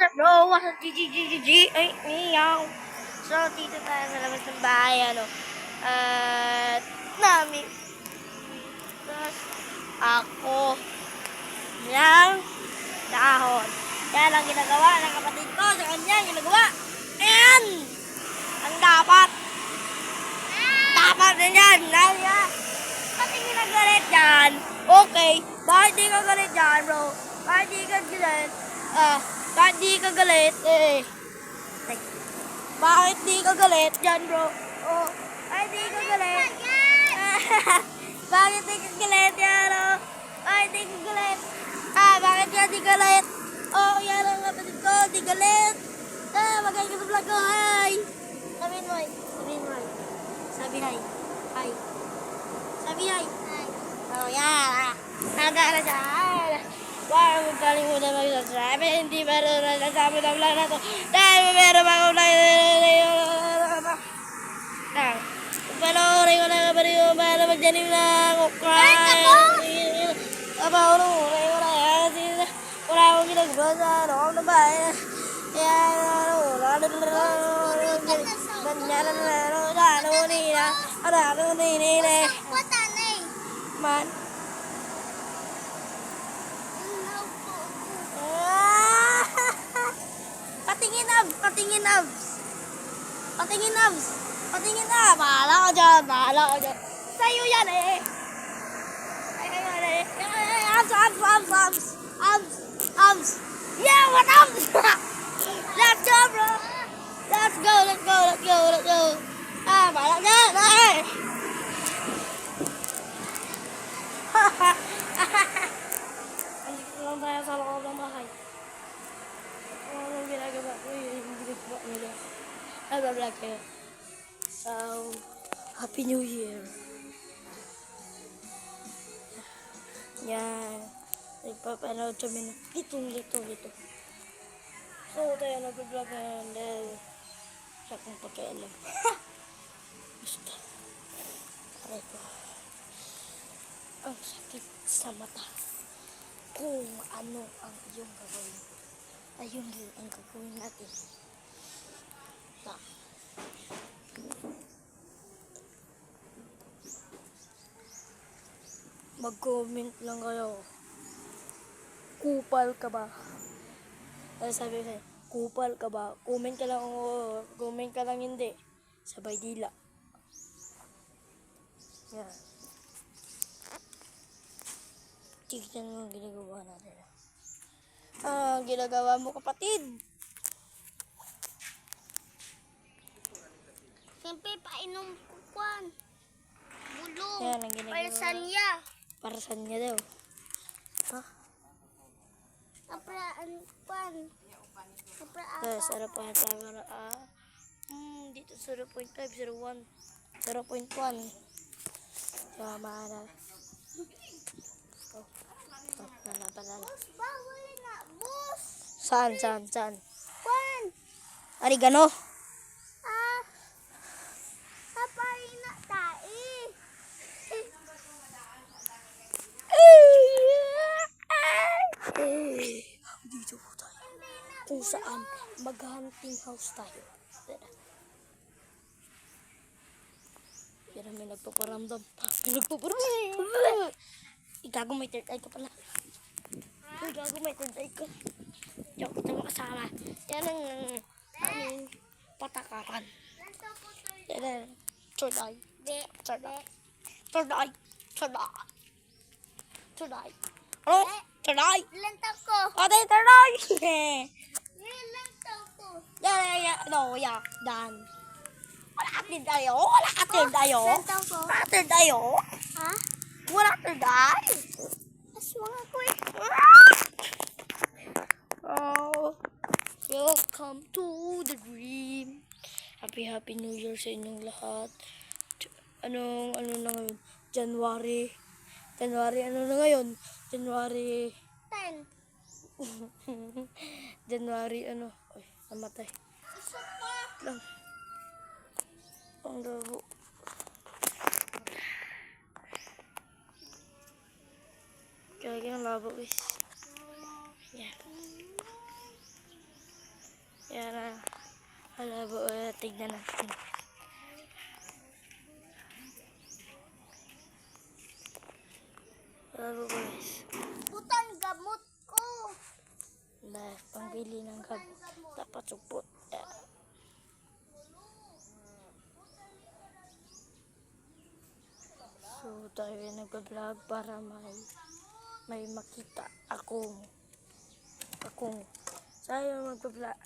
up bro? What's up GGGGG? Ay, meow. So, dito tayo sa labas ng bahay, At, namin. Tapos, ako, ng dahon. Yan ang ginagawa ng kapatid ko sa kanya, ginagawa. And, ang dapat. Dapat na yan. Naya. Bakit hindi nagalit dyan? Okay. Bakit di ka galit dyan, bro? Bakit di ka galit? Bakit di ka galit? Bakit di ka galit dyan, bro? Oh, bakit di ka galit? Bakit di ka galit yan, oh? Bakit di ka galit? Bakit ka di galit? Oh, yan ang kapatid ko, di galit. Magay ka sa vlog ko, hi! Sabihin mo, Sabi hi. Hi. Sabi hi. Hi. Oh, yan. Nagana siya. Huwag mo kalimutan mag-subscribe. Hindi meron na sasabi ng vlog na to. Dahil meron mga vlog na panoorin ko na kapatid ko para magdanim lang o cry. Panoorin ko na yan. Wala akong ginagawa sa loob ng bahay. Yan. Man. Patingin na. Bahala ka dyan. Sa'yo yan eh. Abs. Yeah, what abs? Let's go, bro. Let's go. Bahala ka dyan. Andito lang tayo sa loob ng bahay. Anong ginagawa ko yung ginagawa nila. Nag-vlog kayo. So, Happy New Year. Yan. Nagpapanood kami na dito. So, tayo nag-vlog ngayon dahil sa kong pakialam. Basta. Aray ko. Ang sakit sa mata. Kung ano ang iyong gagawin. Ayun din ang gagawin natin. Mag-comment lang kayo. Kupal ka ba? Sabi ko, kupal ka ba? Comment ka lang o comment ka lang hindi. Sabay dila. Yan. Tignan mo ang ginagawa natin. Ang ginagawa mo kapatid. Siyempre, painom ko kwan. Bulong. Yan ang ginagawa. Para sanya. Para sanya daw. Ha? Apraan kwan. Sarap pa para dito 0.5, 0.1, 0.1. Tama na. Panala. Bawal na, boss. Saan? Kwan. Arigano. Kapay na tae. Dito po tayo. Kung saan mag-hunting house tayo. Pero may nagpaparamdam. Igago may third eye ka pala. Igago may third eye ka. Diyan ko tayo kasama. Yan ang aming patakaran. Yan ang third eye. Third eye. Ano? Third eye. Lantaw ko. Ate, third eye. Lantaw ko. Yeah. Done. Wala third eye. Lantaw ko. Ha? Wala third eye. Aswang ako eh. Oh, welcome to the dream. Happy New Year sa inyong lahat. Ano na ngayon? January, ano na ngayon? January 10. January, Ay, namatay. Isa pa. Lang. Ang labo. Kaya ang labo, guys. Yan. tignan natin. Ano guys? Putang gamot ko. Dahil pangbili ng gamot. Dapat supot. So tayo ay nag-vlog para may makita akong tayo mag-vlog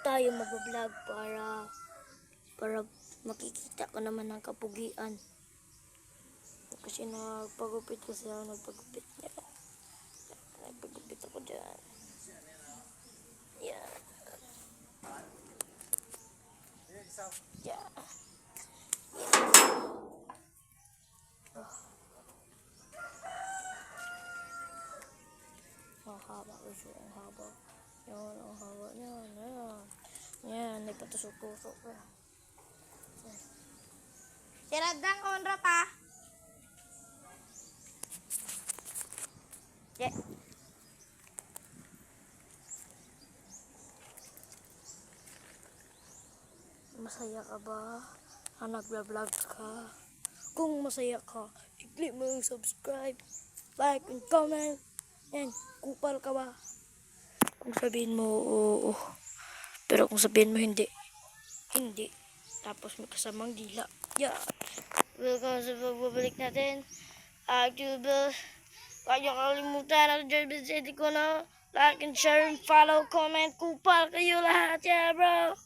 tayo mag-vlog para makikita ko naman ang kapugian kasi nagpagupit kasi ako nagpagupit ako dyan yeah yeah. Ang haba guys, ang haba. Yan, ang haba niyan. Yan. Yan, may patusok-tusok pa. Siradang konra pa. Yeah. Masaya ka ba? Nag-vlog ka? Kung masaya ka, i-click mo yung subscribe, like, and comment. Yan, kupal ka ba? Kung sabihin mo, oo. Pero kung sabihin mo, hindi. Hindi. Tapos may kasamang dila. Yeah. Welcome sa pagbabalik natin. Huwag niyo kalimutan ang Jerby City ko na. Like and share and follow, comment. Kupal kayo lahat. Yeah, bro.